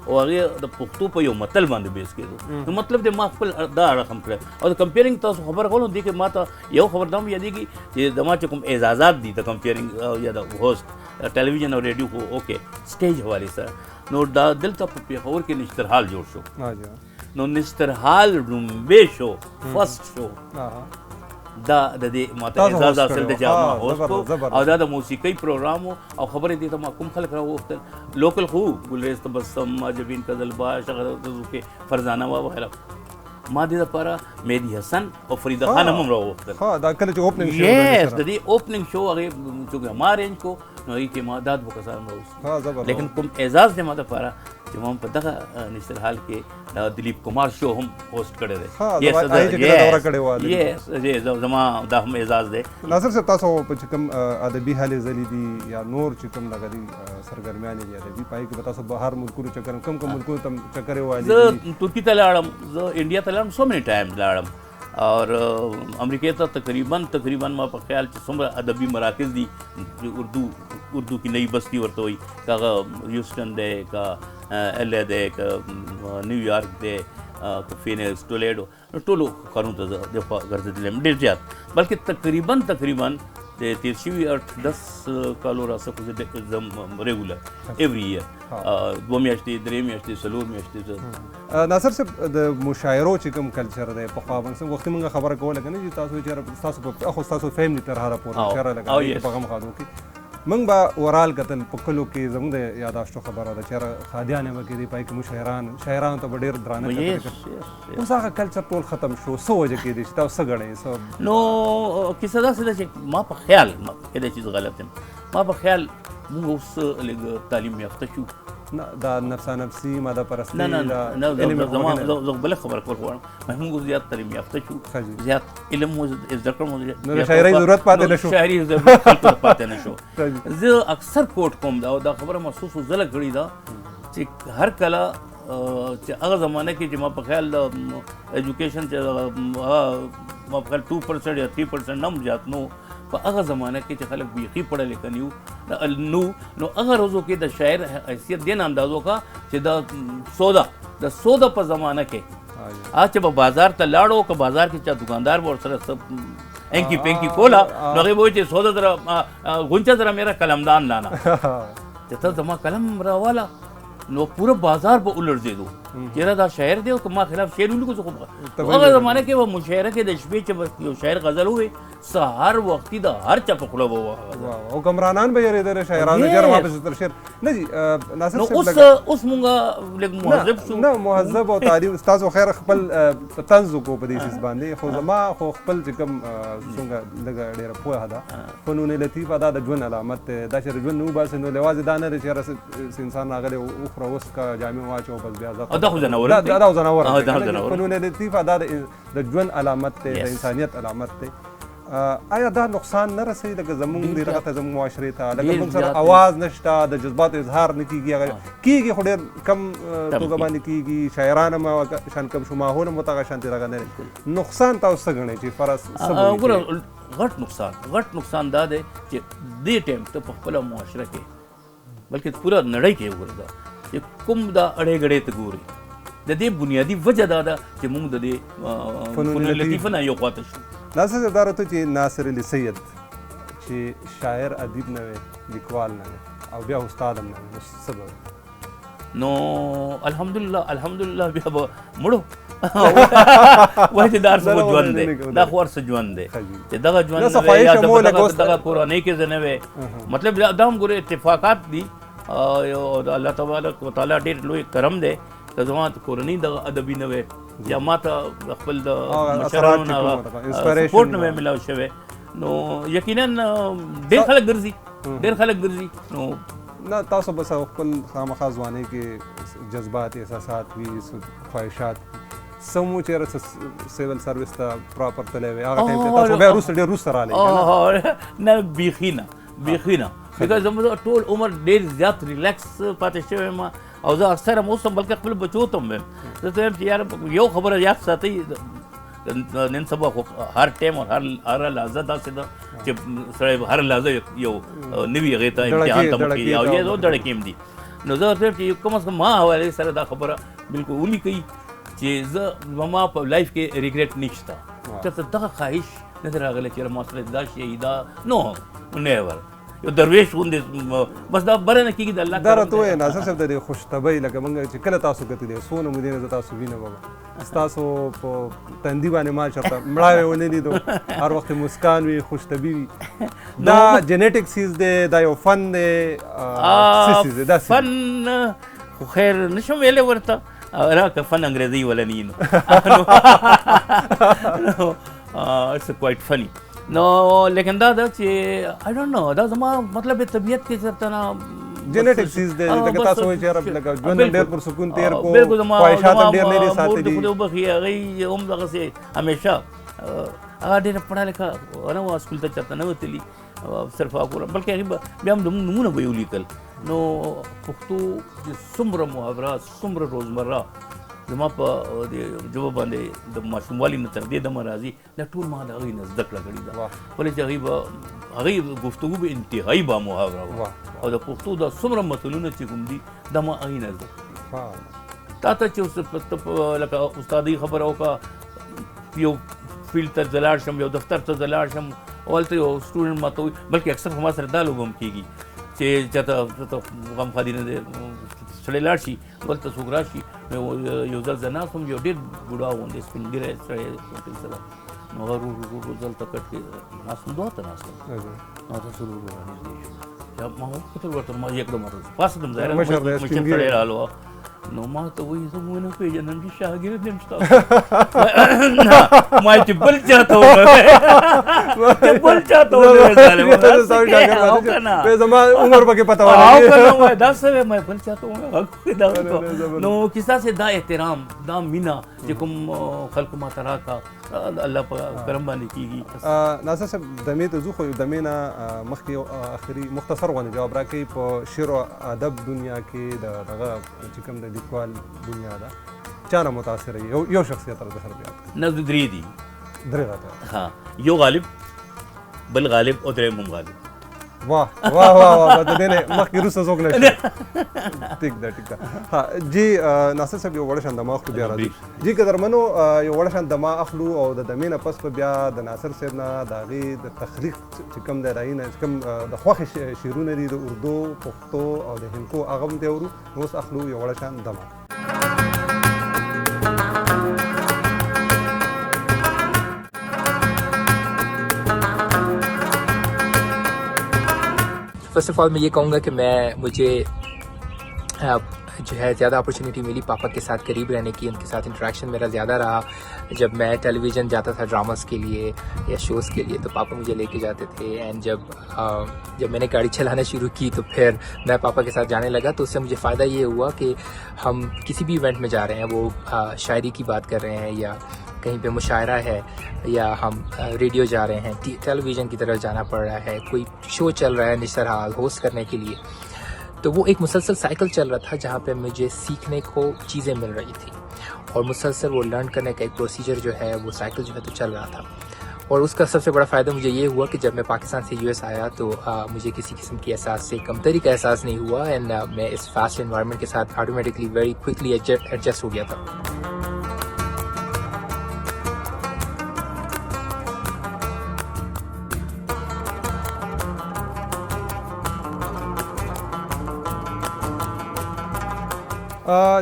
او هغه د پښتو په یو متل باندې بیس کېدو نو مطلب د ما خپل دا رقم کړ او د کمپیرینګ تاسو خبر غوړو دي کې ماته یو خبر دم یادېږي چې دما چې کوم اعزازات دي د کمپیرینګ یا د هوست ټلویزیون او ریډیو کو اوکے سټیج حواله سره نو دا دلته په پیښور کې نشترحال جوړ شو نو نشترحال رومبه شو فرست شو دا د دې ماته اعزاز حاصل د جامه هوست او دا د موسیقي پروګرام او خبرې دي ته ما کوم خلک راوختل لوکل خو ګلریز تبسم جبین کذل باش غرض کې فرزانه و وغیرہ ما دې لپاره مهدی حسن او فریده خانم هم راوختل ها دا کله چې اوپننګ شو یس د دې اوپننګ شو هغه چې ما رینج کو نو یې کې مادات وکړم راوست لیکن کوم اعزاز دې ما لپاره چې ما په دغه نشترحال کې دلیپ کمار شو هم هوست کړی دی یس زما دا هم اعزاز دی ناصر صاحب تاسو په کوم ادبي هلې ځلې دي یا نور چې کوم دغه دي سرګرمیانې دي ادبي پای کې تاسو بهر ملکونو چکر کوم ملکونو تم چکر وایي زه ترکی ته لاړم زه انډیا ته لاړم سو مینی ټایم لاړم اور امریکا ته تقریبا ما په خیال چې څومره ادبي مراکز دي اردو کی نئی بستی ورته وي کاغه هیوسټن دی کا ایل دی کا نیویارک دی کا فینکس ټولیډو ټولو کارونو ته د ګرځېدلم ډېر زیات بلکې تقریبا د تیر شوي 8-10 کالو راڅخه زم ریګولر ایوری ایئر 2 میاشتې 3 میاشتې 4 میاشتې ناصر صاحب د مشاعرو چې کوم کلچر دی پخوا باندې وخت موږ خبره کوله کنه چې تاسو چې تاسو په اخو تاسو فیملی تر هغه پورې چیرې لګا په غم خادو کې موږ به ورال کتل په کلو کې زموږ د یاداشتو خبره ده چې خادیانې وکړي دی پای کې شاعرانو ته به ډېر درانه کتل اوس هغه کلچر ټول ختم شو څه وجه کې دی چې تاسو څه ګڼئ نو کیسه داسې ده چې ما په خیال کېدای چیز غلط یم ما په خیال موږ اوس لږ تعلیم یافته شو دا نفسا نفسي ماده پرستي نه زه بل خبر کول غواړم موږ زیات تعلیم یافته شو زیات علم مو زده کړم نو شاعري ضرورت پاتې نشو شاعري ضرورت پاتې نشو زه اکثر کوټ کوم دا خبره محسوس زله کړی دا چې هر کله چې هغه زمانه کې چې ما په خیال د ایجوکیشن چې ما په خیال 2% یا 3% نم زیات نو په هغه زمانه کې چې خلک بیخي پړه لیکنیو نو هغه روزو کې د شاعر حیثیت دین اندازو کا چې د سودا په زمانه کې چې په بازار ته لاړو که بازار کې چا دکاندار ور سره سب انکی پینکی کولا نو هغه وایي چې سودا در غونچا در میرا قلمدان لانا چې ته زما قلم راوالا نو پورا بازار به ولړزېدو چیرې دا شاعر دی او که ما خلاف شعر ولیکو خو هغه زمانه کې به مشاعره کې د شپې چې یو شاعر غزل ووایي سهار وختي د هر چا په خوله به ووایه او کمرانان به یېرېدل شاعران ژر واپس تر شعر نه جی ناصر نو صاحب اوس مونږ لږ مهذب شو نه مهذب او تعلیم ستاسو خیر خپل طنز کو په دې سیس باندې خو زما خو خپل چې کوم څنګه لږ ډېره پوهه ده فنون لطیفه دا د ژوند علامت دی دا چې ژوند نه وباسي نو یوازې دا نه دی چې هر انسان راغلی وخوره اوس که جامې واچو بس بیا زه دا خو ځناور دی دا ځناور دا ځناور فنون لطیفه دا د ژوند علامت دی د انسانیت علامت دی آیا دا نقصان نه رسوي لکه زمونږ دغه ته زموږ معاشرې ته لکه موږ سره اواز نشته د جذباتو اظهار نه کېږي هغه کېږي خو ډېر کم توګه باندې کېږي شاعران هم شان کم شو ماحول هم ورته هغه شانتې دغه نه دی نقصان تاسو څه ګڼئ چې فرض ګوره غټ نقصان دا دی چې دې ټایم ته په خپله معاشره کې بلکې پوره نړۍ کې وګوره دا چې کوم دا اړې ګړې ته ګوري د دې بنیادي وجه دا ده چې موږ د دې فنون لطیفه نه یو خواته شو ناصر صاحب دا راته چې ناصر علي سید چې شاعر ادیب نه وي لیکوال نه وي او بیا استاد هم نه وي نو څه به نو الحمدلله بیا به مړو وایي چې دا هر څه ژوند دی دا خو هر څه ژوند دی چې دغه ژوند دغه کورنۍ کې زه نه وی مطلب دا هم ګوره اتفاقات دي او د الله تبارک وتعالی ډېر لوی کرم دی که زما کورنۍ دغه ادبي نه وی یا ما ته خپل د مشرانو نه سپورټ نه وی ملاو شوی نو یقینا ډېر خلک ګرځي نو نه تاسو بس خپل خامخا ځوانۍ کې جذبات احساسات وي خواهشات سمو چیرې سیول سروس ته پراپر تللی وي هغه ټایم کې تاسو بیا وروسته ډېر وروسته راغلی نه بیخي نه بکاز زموږ ټول عمر ډېر زیات ریلیکس پاتې شوی یم او زه اکثره هم اوس هم بلکې خپل بچو ته هم ویم زه ته وایم چې یار یو خبره یاد ساتئ نن سبا خو هر ټایم او هر لحظه داسې ده چې سړی هر لحظه یو نوي هغې ته امتحان ته مخ کېږي او یا دړکې هم دي نو زه ورته وایم چې کم از کم ما حوالې سره دا خبره بالکل ولیکئ چې زه زما په لایف کې ریګریټ نشته چېرته دغه خواهش نه دی راغلی چې ما سره دا شي دا نو نیور یو درویش غوندې بس دا بره نه کېږي د الله دا راته ووایه ناصر صاحب د دې خوشطبۍ لکه موږ چې کله تاسو کتلې څونه مودې نه زه تاسو وینم بابا ستاسو په تندي باندې ما چېرته مړاوې ونه لیدو هر وخت مسکان وي خوشطبي وي دا جنیټک سیز دی دا یو فن دی څه سیز دی دا فن خو خیر نشم ویلی ورته راکه فن انګریزي ولني نو اټس کوایټ فني نو لیکن دا ده چې آی ډونټ نو دا زما مطلب طبیعت کې چېرته نه جنیټک سیز دی لکه تاسو وایئ چې لکه ژوند ډېر پر سکون تېر کو خواهشات هم ډېر لرې ساتلي خدای وبخي هغوی هم دغسې همیشه هغه ډېره پړه لیکه نه وه سکول ته چېرته نه وتلي صرف هغه بلکې هغوی بیا هم زموږ نومونه به یې ولیکل نو پښتو چې څومره محاورات څومره روزمره زما په دې ژبه باندې د ماشوموالي نه تر دې دمه راځي دا ټول ما د هغوی نه زده کړه کړې ده ولې چې هغوی گفتگو به انتهایي با محاوره وه او د پښتو دا څومره متلونه چې کوم دي دا ما هغوی نه زده کړې تا ته چې لکه استادۍ خبره وکړه یو فیلډ ته زه لاړ شم یو دفتر ته زه لاړ شم هلته یو سټوډنټ ما ته وایي بلکې اکثر خو ما سره دا لوبه هم کېږي چې چاته غمخواري نه دی سړی لاړ شي بلته څوک راشي یو ځل زه ناست وم یو ډېر بوډا غوندې سپین ږیری سړی سره نو هغه ورو دلته کټ کې ناست وم دعا ته ناست وم نو تاسو ورو رانږدې شو ما وکتل ورته ما یکدم پاڅېدم ظاهراً مشر سړی رالو نو ما ته وایي زه مو نه پېژنم چې شاګرد یم ستاسو ما چې بل چاته ووایي بل چاته ووایي زما عمر پکې پته ولګي دا څه وی ما بل چاته ووایي نو کیسه سے دا احترام دا مینا چې کوم خلکو ما ته راکړه الله په کرم باندې کېږي ناصر صاحب دمې ته ځو خو دمې نه مخکې آخري مختصر غوندې جواب راکوئ په شعر او ادب دنیا کې دغه چې کوم د لیکوال دنیا ده چا نه متاثره یو شخصیت را ذکر بیا نه درې دي درې راته ها یو غالب بل غالب او درېم هم غالب واه واه واه د دې نه مخکې وروسته څوک نشته ټیک ده ها جی ناصر صاحب یو وړه شان دمه اخلو بیا راځي جی قدرمنو یو وړه شان دمه اخلو او د دمې نه پس په بیا د ناصر صاحب نه د هغې د تخلیق چې کوم دی د هغې نه چې کوم د خوښې شعرونه دي د اردو پښتو او د هندکو هغه هم دی اورو اوس اخلو یو وړه شان دمه फर्स्ट ऑफ ऑल मैं ये कहूँगा कि मुझे जो है ज़्यादा अपॉर्चुनिटी मिली पापा के साथ करीब रहने की, उनके साथ इंटरेक्शन मेरा ज़्यादा रहा। जब मैं टेलीविज़न जाता था ड्रामास के लिए या शोज़ के लिए तो पापा मुझे लेके जाते थे। एंड जब मैंने गाड़ी चलाना शुरू की तो फिर मैं पापा के साथ जाने लगा, तो उससे मुझे फ़ायदा ये हुआ कि हम किसी भी इवेंट में जा रहे हैं, वो शायरी की बात कर रहे हैं या कहीं पे मुशायरा है या हम रेडियो जा रहे हैं, टेलीविज़न की तरफ जाना पड़ रहा है, कोई शो चल रहा है निसर हाल होस्ट करने के लिए, तो वो एक मुसलसल साइकिल चल रहा था जहाँ पे मुझे सीखने को चीज़ें मिल रही थी और मुसलसल वो लर्न करने का एक प्रोसीजर जो है वो साइकिल जो है तो चल रहा था। और उसका सबसे बड़ा फ़ायदा मुझे ये हुआ कि जब मैं पाकिस्तान से यूएस आया तो मुझे किसी किस्म की एहसास से कमतरी का एहसास नहीं हुआ। एंड मैं इस फास्ट एनवायरनमेंट के साथ ऑटोमेटिकली वेरी क्विकली एडजस्ट हो गया था।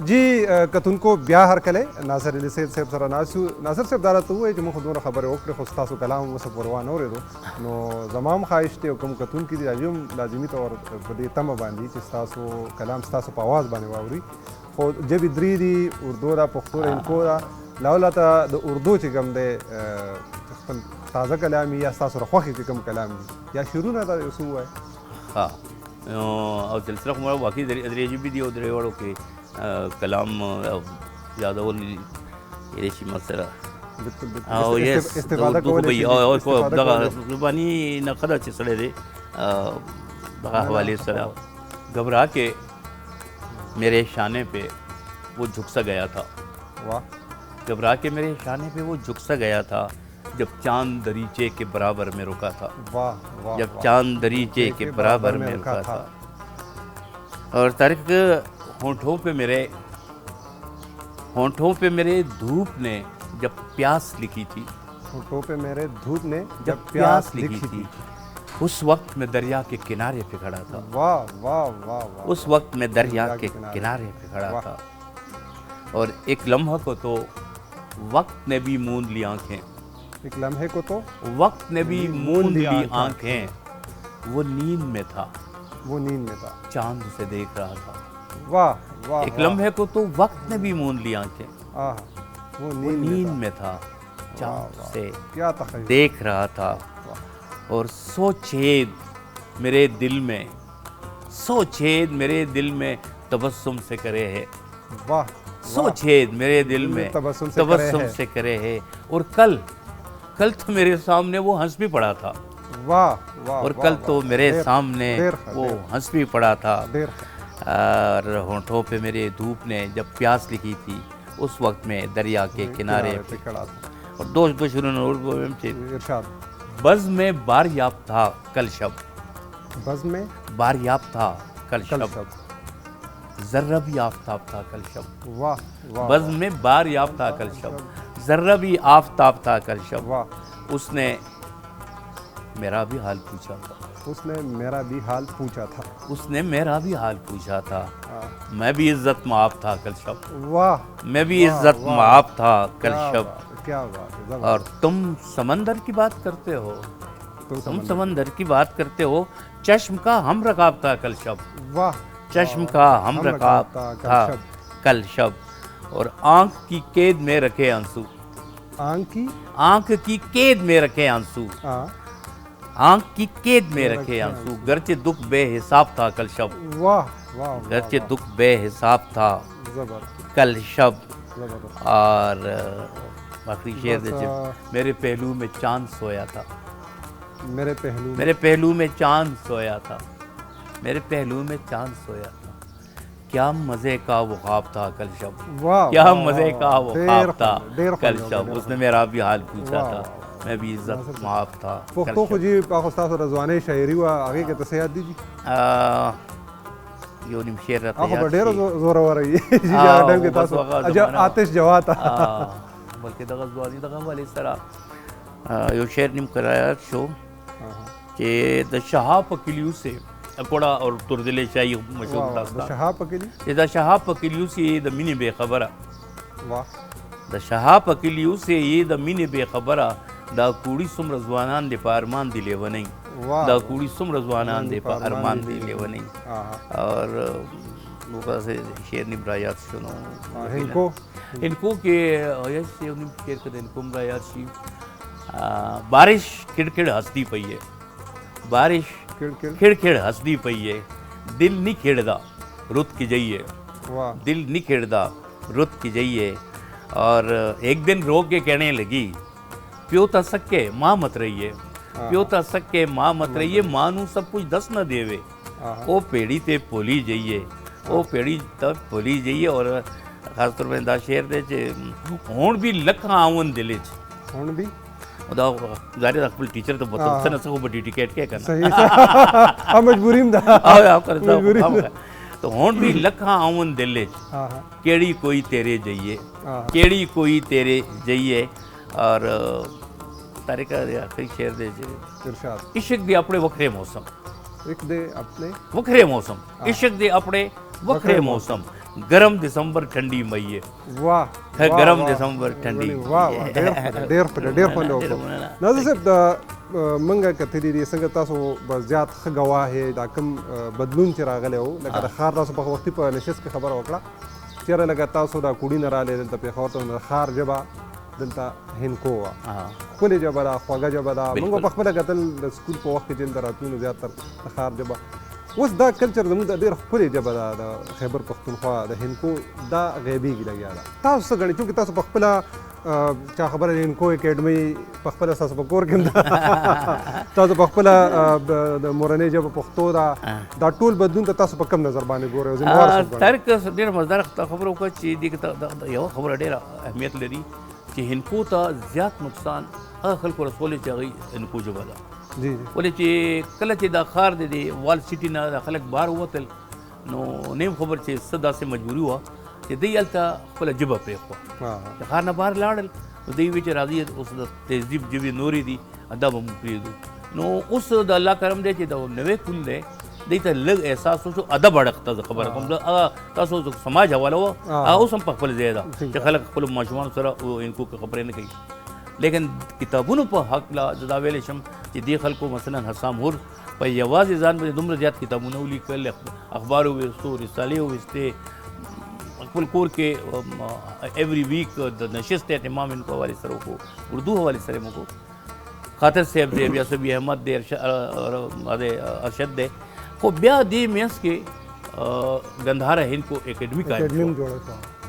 जी कतुन को ब्याह हर कले नासर अली सैद साहब सरा नासर साहब दारा तो है जो खुदों खबर ओकरे खुस्ता सो कलाम वो सब परवान हो रे दो नो जमाम ख्वाहिश थे कम कतुन की राजम लाजिमी तौर बदे तम बांधी चिस्ता सो कलाम स्ता सो आवाज बाने वावरी और जब इद्री दी उर्दू रा पख्तूर इनको रा लावला ता द उर्दू च गम दे ताज़ा कलामी या स्ता सो रखवाखी के कम कलामी या शुरू ना था उसु है हाँ और सिलसिला हमारा बाकी अंग्रेजी भी दिया उधर वालों के कलाम ज़्यादा वो रेशी मसला और ये उर्दू भाई और को दगा जुबानी नखदा चिसड़े दे दगा हवाले सरा घबरा के मेरे शाने पे वो झुक सा गया था। वाह। घबरा के मेरे शाने पे वो झुक सा गया था जब चांद दरीचे के बराबर में रुका था। वाह वाह। जब चांद दरीचे के बराबर में रुका था। और तारीख होंठों पे मेरे धूप ने जब प्यास लिखी थी। होंठों पे मेरे धूप ने जब प्यास लिखी थी उस वक्त मैं दरिया के किनारे पे खड़ा था। वाह वाह वाह वाह। उस वक्त मैं दरिया के किनारे पे खड़ा था और एक लम्हा को तो वक्त ने भी मूंद ली आंखें। एक लम्हे को तो वक्त ने भी मूंद ली आंखें। वो नींद में था। वो नींद में था। चांद से देख रहा था। वाह वाह। एक लम्हे को तो वक्त ने भी मूंद ली आंखें। वो नींद में था। चांद से क्या तखय्युल देख रहा था। और सौ छेद मेरे दिल में तबस्सुम से करे है। वाह। सौ छेद मेरे दिल में तबस्सुम से करे है। और कल तो मेरे सामने वो हंस भी पड़ा था। वाह वाह। और कल तो मेरे सामने वो हंस भी पड़ा था। और होंठों पे मेरे धूप ने जब प्यास लिखी थी उस वक्त में दरिया के किनारे पे खड़ा था। और दोस्त इरशाद बज़ में बार याब था कल शब। बज़ में बार याब था कल शब। जर्रा भी आफताब था कल शब। वाह वाह। बज़ में बार याब था कल शब। जर्रा भी आफताब था कल शब। वाह। उसने मेरा भी हाल पूछा था। उसने मेरा भी हाल पूछा था। उसने मेरा भी हाल पूछा था। मैं भी इज्जत माफ था कल शब। वाह। मैं भी इज्जत माफ था कल शब। क्या बात है। और तुम समंदर की बात करते हो। तुम समंदर की बात करते हो। चश्म का हम रकाब था कल शब। वाह। चश्म का हम रकाब था कल शब। और आंख की कैद में रखे आंसू। आंख की कैद में रखे आंसू। आंख की कैद में रखे आंसू। गरचे दुख बेहिसाब था कल शब। वाह वाह। गरचे दुख बेहिसाब था कल शब। और आखिरी शेर मेरे पहलू में चांद सोया था। मेरे पहलू में चांद सोया था। मेरे पहलू में चांद सोया था। क्या मजे का वो ख्वाब था कल शब। क्या मजे का वो ख्वाब था कल शब। उसने मेरा भी हाल पूछा था। मैं भी इज्जत माफ था। पुख्तो को जी पाकिस्तान रज़वाने शायरी हुआ आगे के तसयाद दीजिए। यो निम शेर रहता है। बड़े जोर हो रही है जी टाइम के तासो अच्छा आतिश जवाता बल्कि दगा वाले सरा यो शेर निम कराया शो के द शहाब पकिलियू से अकोड़ा और तुरदिले शाही मशहूर दास्तान शहाब पकिली द शहाब पकिलियू से द मिनी बेखबरा। वाह। द शहाब पकिलियू से ये द मिनी बेखबरा दा कूड़ी सुम रज़वानान दे पारमान दिले वनई। वाह دا کوړي څومره ځوانان دي په ارمان دي لیونی और वो से शेर नहीं ब्रायात सुनो इनको के यस से उन्हें शेर के दिन कुम ब्रायात सी बारिश खिड़खिड़ हंसदी पई है बारिश खिड़खिड़ हंसदी पई है दिल नहीं खेड़दा रुत की जाइए दिल नहीं खेड़दा रुत की जाइए और एक दिन रो के कहने लगी प्यो ता सके माँ मत रहिए प्यो ता सके माँ मत रहिए माँ नू सब कुछ दस न देवे ओ पेड़ी ते पोली जाइए ओ पेड़ी तक पोली जाइए और खास तौर पे दा शेर दे हुण भी लखां आवन दिल च हुण भी ओदा जारे अकल टीचर तो बतो सन सको बड़ी टिकट के करना सही आ मजबूरी में आओ करता तो हुण भी लखां आवन दिल च केड़ी कोई तेरे जाइए केड़ी कोई तेरे जाइए और तारिका दे आखिरी शेर दे इरशाद इश्क दे अपने वखरे मौसम एक दे अपने वखरे मौसम इश्क दे अपने वखरे मौसम गरम दिसंबर ठंडी मई है वाह गरम दिसंबर ठंडी वाह ډېر خوند وکړو ناظر صاحب د منګه کتلې دي څنګه تاسو به زیات ښه ګواهې دا کوم بدلون چې راغلی و لکه د ښار تاسو په وختي په نشست کې خبره وکړه چېرې لکه تاسو دا کوډي نه راغلی دلته پېښور ته د ښار ژبه دلته هندکو وه ښکلې ژبه ده خوږه ژبه ده موږ به پخپله کتل د سکول په وخت کې چې دلته راتلو نو زیاتر د ښار ژبه اوس دا کلچر زموږ د ډېر ښکلې ژبه ده د خیبر پښتونخوا د هندکو دا غیبېږي لګیا ده تاسو څه ګڼئ چونکې تاسو پخپله چا خبره د هندکو اکیډمۍ پخپله ستاسو په کور کې هم ده تاسو پخپله د مورنۍ ژبه پښتو ده دا ټول بدلون ته تاسو په کوم نظر باندې ګورئ او ذمهوار څوک ګڼئ؟ طارق ډېره مزدار خبره وکړه چې دې کې یوه خبره ډېره اهمیت لري چې هندکو ته زیات نقصان هغه خلکو رسولی چې هغوی هندکو ژبه ده جی ولې چې کله چې دا ښار دی د وال سټي نه دا خلک بهر ووتل نو نیم خبر چې څه داسې مجبوري وه چې دوی هلته خپله ژبه پرېښوه چې ښار نه بهر لاړل نو دوی وی چې راځي اوس د تهذیب ژبې نورې دي دا به موږ پرېږدو نو اوس د الله کرم دی چې دا نوی کل دی دوی ته لږ احساس وشو ادب اړخ ته زه خبره کوم تاسو سماج حواله وه هغه اوس هم په خپل ځای ده چې خلک خپلو ماشومانو سره انکو خبرې نه کوي لیکن کتابونو په حق لا دا ویلی شم چې دې خلکو مثلا حسام هور په یوازې ځان باندې دومره زیات کتابونه ولیکل اخبار وویستو رسالې وویستې خپل کور کې ایوری ویک د نشست اهتمام انکو حوالې سره وکړو اردو حوالې سره یې وکړو خاطر صاحب دی بیا صبی احمد دی ارشد دی خو بیا دې منځ کې ګندهاره هند کو اکیډمي قائم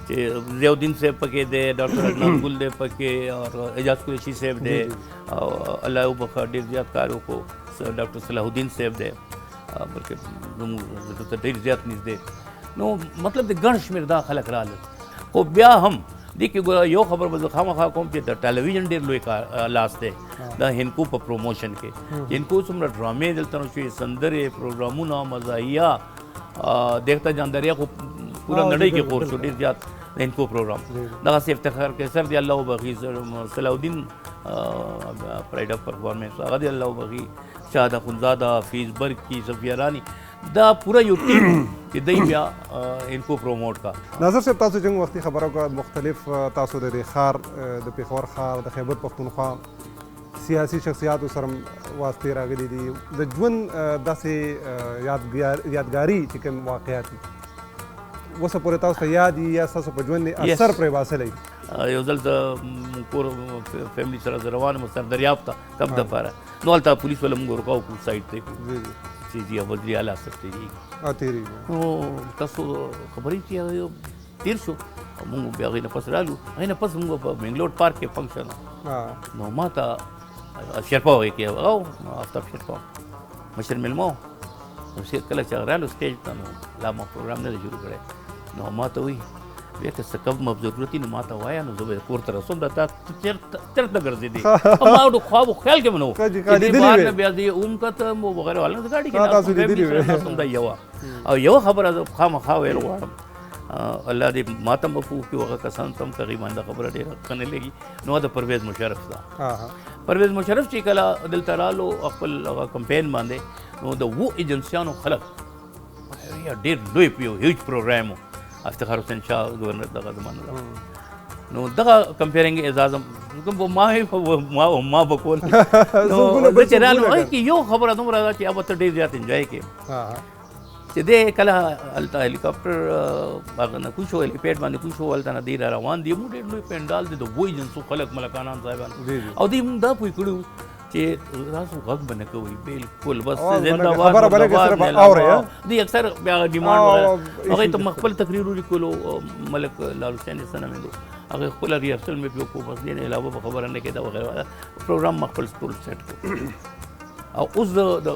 چې ضیاءالدین صاحب پکې دی ډاکټر عدنان ګل دی پکې اور اعجاز قریشي صاحب دی الله وبخښه ډېر زیات کار وکړو ډاکټر صلاح الدین صاحب دی بلکې زموږ ته ډېر زیات نږدې نو مطلب د ګڼ شمېر دا خلک راغلل خو بیا هم دې کې ګوره یو خبر به زه خامخا کوم چې د ټلویزیون ډېر لوی لاس دی د هندکو په پروموشن کې هندکو څومره ډرامې دلته نو شوي سندرې پروګرامونه مزاحیه دیکھتا جانداریا خو پورا نړۍ کې خور شو ډېر زیات د هندکو پروګرام دغسې افتخار کیسر دی الله وبخي صلاح الدین پرایډ اف پرفارمنس هغه دی الله وبخي شهاد اخندزاده حفیظ برکی صفیه رانی دا پورا یو ټیم چې دی بیا هندکو پروموټ کا ناظر صاحب تاسو چې وختي خبره وکړه مختلف تاسو د ښار د پېښور ښار د خیبر پښتونخوا سیاسي شخصیاتو سره واسطې راغلي دي د ژوند داسې یادګاري چې کوم واقعات دي اوسه پورې تاسو ته یاد دي یا ستاسو په ژوند اثر پرې باسلی یو ځل ته کور فیملي سره زه روان وم سر دریاب ته کب دپاره نو هلته پولیس والا موږ ورکاو کړو سایډ ته چې جی وزیر اعلی صاحب تېرېږي نو تاسو خبرې چې هغه تېر شو موږ بیا هغې نه پس رالو هغې نه پس موږ په بنګلور پارک کې فنکشن نو ما ته شرپا هغې کې او آفتاب شرپا مشر میلمه و کله چې هغه رالو سټیج ته نو لا ما پروګرام نه دی شروع کړی نو ما ته وایي بیا که څه کم ضرورت وي نو ما ته وایه نو زه به کور ته رسوم دا تا چېرته ګرځېدې ما ډو خواب خیال کې به نه و چې دې بار نه بیا دې اوم کته مو وغیره والا د ګاډي کې ناستم دا یوه او یوه خبره زه خامخا ویل غواړم الله دې ما ته مفهوم کړي هغه کسان ته هم هغې باندې خبره ډېره ښه نه لګي نو د پرویز مشرف ده پرویز مشرف چې کله دلته رالو خپل هغه کمپین باندې نو د وو ایجنسیانو خلک ډېر لوی یو هیوج پروګرام و افتخار حسین شاه گورنر دغه زمانه ده نو دغه کمپیرنګ اعزاز هم کوم ما بکول نو زه چې رالم کې یو خبره دومره ده چې اب ته ډېر زیات انجوای کې چې دې کله هلته هلیکاپټر هغه نه کوشو هلیپیډ باندې کوشو هلته نه دی را روان دي موږ ډېر لوی پنډال دی د وای جنسو خلک ملکانان صاحبان او دې موږ دا پوه کړو چې تاسو غږ به نه کوئ بالکل بس زنده‌باد دي اکثر بیا ډیمانډ هغه ته خپل تقریر ولیکلو ملک لال حسین سنه مې هغه خپل ریهرسل مې پیو کو بس دې نه علاوه خبره نه کېده وغیرہ پروګرام خپل ټول سیټ کو او اوس د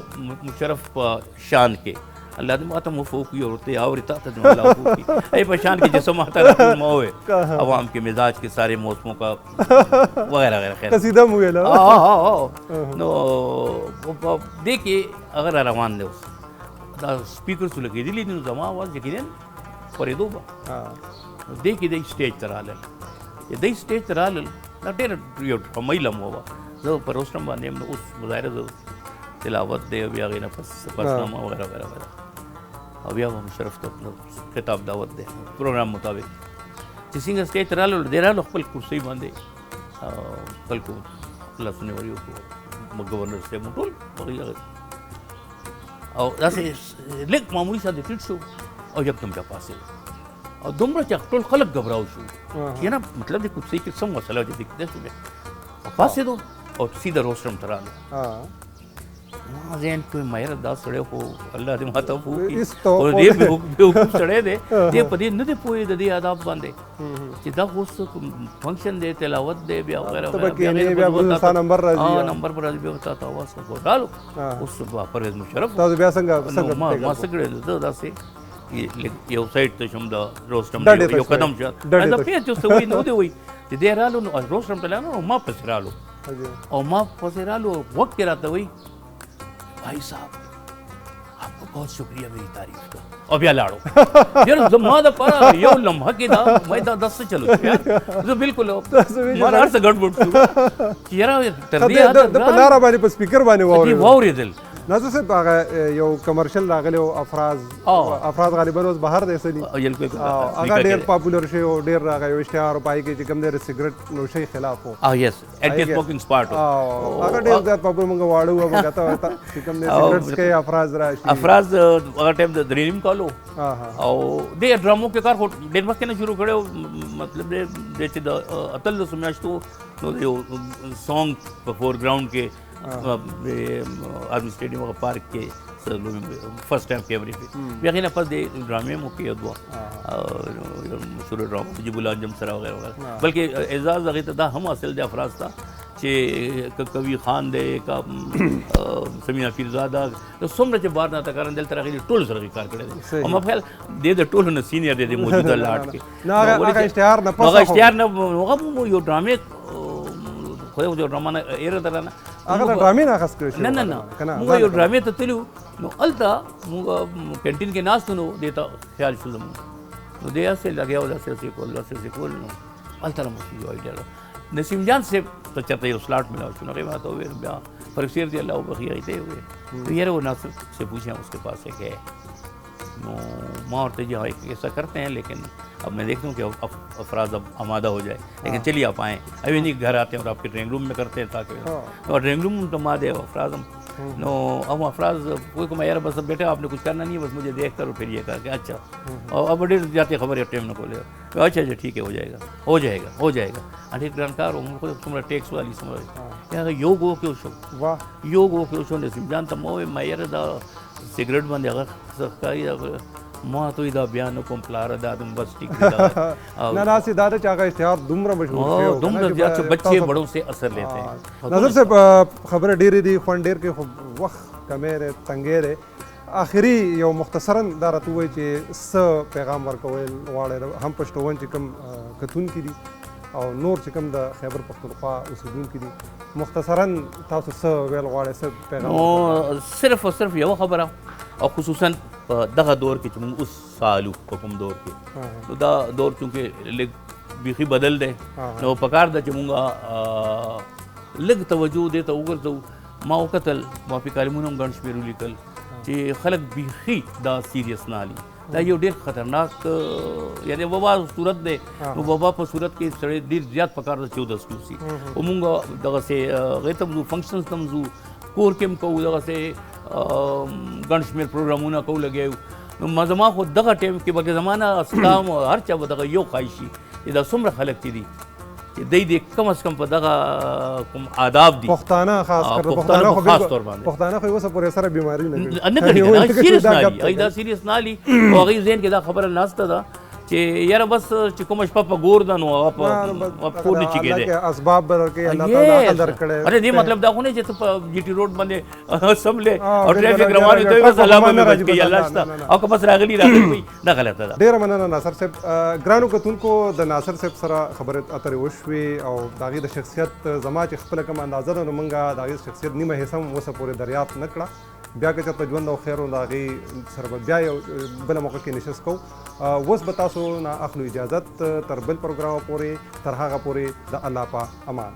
مشرف په شان کې الله دې ماته موفق کړي او ته اور ته ته الله وکړي ای په شان کې جسم ماته راځم ہوئے عوام کے مزاج کے سارے موسموں کا وغیرہ وغیرہ خیر قصیدہ مو ویلا نو دیکھیے اگر روان دے اوس دا سپیکر سو لګېدلی دي نو زما आवाज یقینا پرېدو به دیکھې دی سټیج ته رالل دی سټیج ته رالل دا ډېر یو ډرامایي لمحه وه زه په روسټم باندې یم نو اوس ظاهره زه تلاوت دی بیا هغې نه پسنامه وغیرہ وغیرہ وغیرہ او بیا به مشرف ته خطاب دعوت دی پروګرام مطابق چې څنګه سټیج ته رالو دی رالو خپل کرسۍ باندې خلکو لاسونه ور یو گورنر صاحب مو ټول او داسې لږ معمولي ساده ټیټ شو او یکدم بیا پاسې او دومره چې ټول خلک ګبراو شو چې نه مطلب د کرسۍ کې څه مسله وه چې داسې بیا پاسېدو او سیده روسټرم ته رالو ما ذهن کې مې دا سړی خو الله دې ماته وکړي او دې بیوقوف سړی دی دې په دې نه دی پوهېد د دې آداب باندې چې دا اوس فنکشن دی تلاوت دی بیا وغیرہ نمبر راځي نمبر پر راځي بیا ورته اواز وکړو ډالو اوس پرویز مشرف تاسو بیا څنګه ما څه کړل داسې یو سایډ ته شم د روسټم یو قدم شه دا پیښ چې وي نو دی وي چې دې رالو نو روسټم ته لاله ما پسې رالو او ما پسې رالو وخت کې راته وي भाई साहब आपको बहुत शुक्रिया मेरी तारीफ का और बिया लाड़ो यार जमा दा पर यो लम्हा के दा मैं दा 10 से चलो यार जो बिल्कुल मार हर से गड़बड़ छू यार तर दिया د پناره باندې په سپیکر باندې واوري دل نازو صاحب هغه یو کمرشل راغلی او افراز غالبا اوس بهر دی سړي هغه ډېر پاپولر شي او ډېر هغه یو اشتهار پای کې چې کوم دی سیګریټ نوشۍ خلاف و یس انټي سموکینګ سپاټ هغه ډېر زیات پاپولر موږ واړو هغه ته چې کوم دی سیګریټس کې افراز راشي افراز هغه ټایم د دریم کالو او دې ډرامو کې کار ډېر وخت نه شروع کړو مطلب دې چې د اتل سمیاشتو نو یو سانګ په فورګراوند کې आर्मी स्टेडियम का पार्क के फर्स्ट टाइम कैमरे पे यकीन फर्स्ट डे ड्रामे मुख्य दुआ मशहूर ड्रामा मुजीबुल आजम सरा वगैरह वगैरह बल्कि एजाज अगीतदा हम हासिल दे अफराज था कि कवि खान दे का समीना फिरजादा तो सोमरे के बाहर ना तकरन दिल तरह की टोल सर की कार करे और मैं ख्याल दे टोल ने सीनियर दे मौजूदा लाट के ना का इश्तिहार ना होगा यो ड्रामे خو جو ډرامه نه ایره درنه هغه ډرامې نه خاص کړی نه موږ یو ډرامې ته تلو نو الته موږ کینټین کې ناست نو دیتا خیال شو زموږ نو دې اسه لګیا ولا سه کول نو الته مو یو ایډیا نسیم جان سے تو چاہتے یو سلاٹ ملا شو نو بات ہو بیا فرشیر دی الله بخیر ایته ہوئے تو یاره وہ ناصر سے پوچھا اس کے پاس ہے کہ نو ماں اور تجھے ایسا کرتے ہیں لیکن اب میں دیکھتا ہوں کہ افراز اب آمادہ ہو جائے لیکن چلیے آپ آئیں ابھی نہیں گھر آتے ہیں اور آپ کے ڈرائنگ روم میں کرتے ہیں تاکہ اور ڈرائنگ روم تو ماں دے افراز ہم نو اب افراز کوئی کو میں یار بس بیٹا آپ نے کچھ کرنا نہیں ہے بس مجھے دیکھ کر اور پھر یہ کر کے اچھا اور اب بڑے جاتے خبر ہے ٹائم نہ کھولے اچھا ٹھیک ہے ہو جائے گا ٹھیک گرانکار تمہارا ٹیکس والی سمجھ یار یوگ ہو کیوں شو نسیم جان تم میں یار دا سگریٹ بند هغه ما ته دا بیان کوم پلار دا دم بس ټیک دا نه ناسي دا چې هغه اشتهار دومره مشهور شو دومره زیات چې بچے بڑوں سے اثر لیتے ہیں نظر صاحب خبره ډېرې دي خوند ډېر کې وخت کمې دی تنګې دی آخري یو مختصرا دا راته ووایي چې څه پیغام ورکول غواړئ هم پښتون چې کوم کتونکي دي او نور چې کوم د خیبر پښتونخوا اوسېدونکي دي مختصرا تاسو څه ویل غواړئ څه پیغام صرف او صرف یو خبره او خصوصا دغه دور کې چې موږ اوس سالو په کوم دور کې نو دا دور چونکې لږ بیخي بدل دی نو پکار ده چې موږ لږ توجه دې ته وګرځو ما وکتل ما په کلمونو هم ګڼ شمېر ولیکل چې خلک بیخي دا سیریس نه علي دا یو ډېر خطرناک یعنی وبا صورت دی نو وبا په صورت کې سړی ډېر زیات پکار ده چې ودس کوسي او مونږ دغسې هغې ته ځو فنکشنز ته ځو کور کې هم کوو دغسې ګڼ شمېر پروګرامونه کوو لګیا یو نو زما خو دغه ټایم کې بلکې زما نه ستا هر چا به دغه یو خواهش وي چې دا څومره خلک چې دي چې دی دې کم از کم په دغه کوم آداب دي پښتانه خاص کر پښتانه په خاص طور باندې پښتانه خو اوسه پورې سره بیماری نه کوي نه کوي سیریس نه دي دا سیریس نه دي او هغې ذهن کې دا خبره ناسته ده چې یاره بس چې کومه شپه په ګور ده نو هغه په کور نه چې کېدی اسباب به درکوي الله تعالی عقل درکړی ارے دې مطلب دا خو نه چې ته په جي ټي روډ باندې سملې او ټرافیک روان وي ته بس الله مې بچ کړي الله شته او که بس راغلي وي دا غلطه ده ډېره مننه ناصر صاحب ګرانو کتونکو د ناصر صاحب سره خبرې اترې وشوې او د هغې د شخصیت زما چې خپله کوم اندازه ده نو موږ د هغې شخصیت نیمه حصه هم اوسه پورې دریافت نه کړه بیا که چېرته ژوند او خیر و د هغې سره به بیا یو بله موقع کې نشست کوو اوس به تاسو نه اخلو اجازت تر بل پروګرامه پورې تر هغه پورې د الله په امان